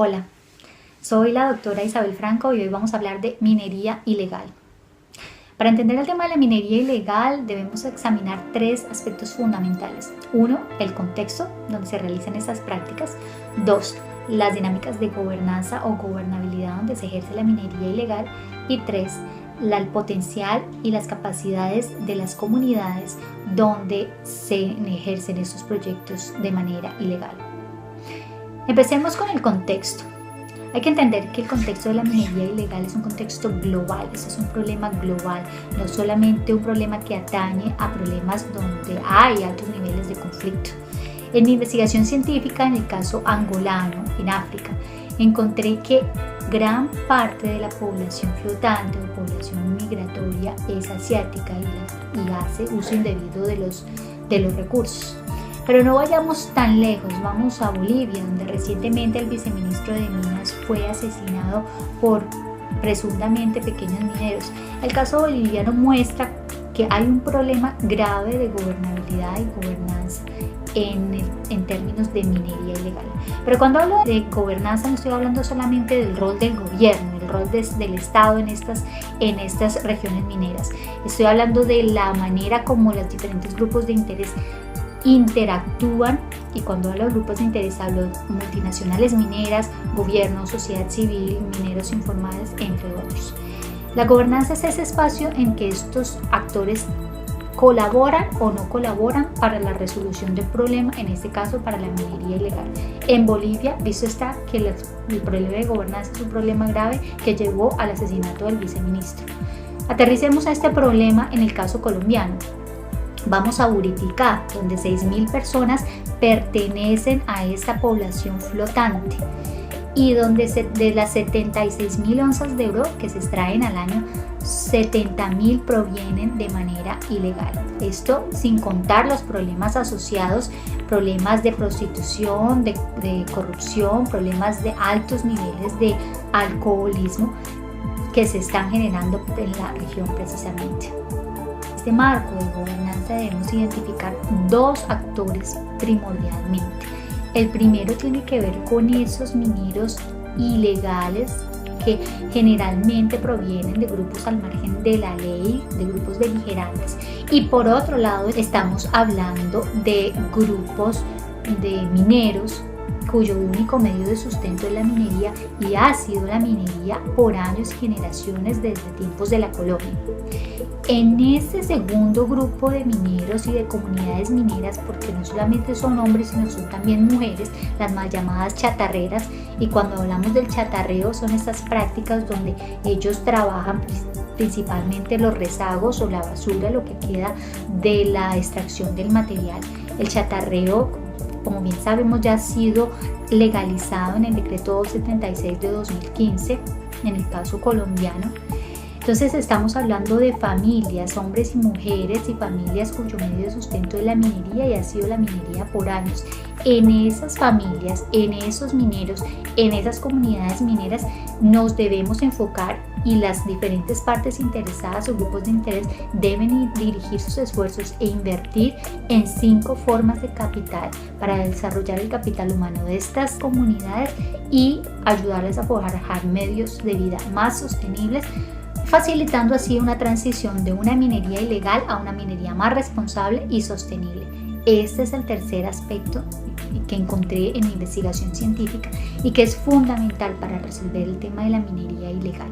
Hola, soy la doctora Isabel Franco y hoy vamos a hablar de minería ilegal. Para entender el tema de la minería ilegal debemos examinar tres aspectos fundamentales. 1. El contexto donde se realizan estas prácticas. 2. Las dinámicas de gobernanza o gobernabilidad donde se ejerce la minería ilegal. Y 3. El potencial y las capacidades de las comunidades donde se ejercen estos proyectos de manera ilegal. Empecemos con el contexto. Hay que entender que el contexto de la minería ilegal es un contexto global, es un problema global, no solamente un problema que atañe a problemas donde hay altos niveles de conflicto. En mi investigación científica, en el caso angolano, en África, encontré que gran parte de la población flotante o población migratoria es asiática y hace uso indebido de los recursos. Pero no vayamos tan lejos, vamos a Bolivia, donde recientemente el viceministro de Minas fue asesinado por presuntamente pequeños mineros. El caso boliviano muestra que hay un problema grave de gobernabilidad y gobernanza en términos de minería ilegal. Pero cuando hablo de gobernanza no estoy hablando solamente del rol del gobierno, el rol del Estado en estas regiones mineras. Estoy hablando de la manera como los diferentes grupos de interés interactúan, y cuando hablo de grupos de interés hablo de multinacionales mineras, gobiernos, sociedad civil, mineros informales, entre otros. La gobernanza es ese espacio en que estos actores colaboran o no colaboran para la resolución del problema, en este caso para la minería ilegal. En Bolivia, visto está que el problema de gobernanza es un problema grave que llevó al asesinato del viceministro. Aterricemos a este problema en el caso colombiano. Vamos a Buriticá, donde 6.000 personas pertenecen a esta población flotante y donde de las 76.000 onzas de oro que se extraen al año, 70.000 provienen de manera ilegal. Esto sin contar los problemas asociados, problemas de prostitución, de corrupción, problemas de altos niveles de alcoholismo que se están generando en la región precisamente. En este marco de gobernanza debemos identificar dos actores primordialmente. El primero tiene que ver con esos mineros ilegales que generalmente provienen de grupos al margen de la ley, de grupos beligerantes. Y por otro lado estamos hablando de grupos de mineros cuyo único medio de sustento es la minería y ha sido la minería por años y generaciones desde tiempos de la colonia. En este segundo grupo de mineros y de comunidades mineras, porque no solamente son hombres sino son también mujeres, las mal llamadas chatarreras, y cuando hablamos del chatarreo son estas prácticas donde ellos trabajan principalmente los rezagos o la basura, lo que queda de la extracción del material. El chatarreo, como bien sabemos, ya ha sido legalizado en el decreto 276 de 2015 en el caso colombiano. Entonces estamos hablando de familias, hombres y mujeres y familias cuyo medio de sustento es la minería y ha sido la minería por años. En esas familias, en esos mineros, en esas comunidades mineras nos debemos enfocar, y las diferentes partes interesadas o grupos de interés deben dirigir sus esfuerzos e invertir en 5 formas de capital para desarrollar el capital humano de estas comunidades y ayudarles a forjar medios de vida más sostenibles, facilitando así una transición de una minería ilegal a una minería más responsable y sostenible. Este es el tercer aspecto que encontré en mi investigación científica y que es fundamental para resolver el tema de la minería ilegal.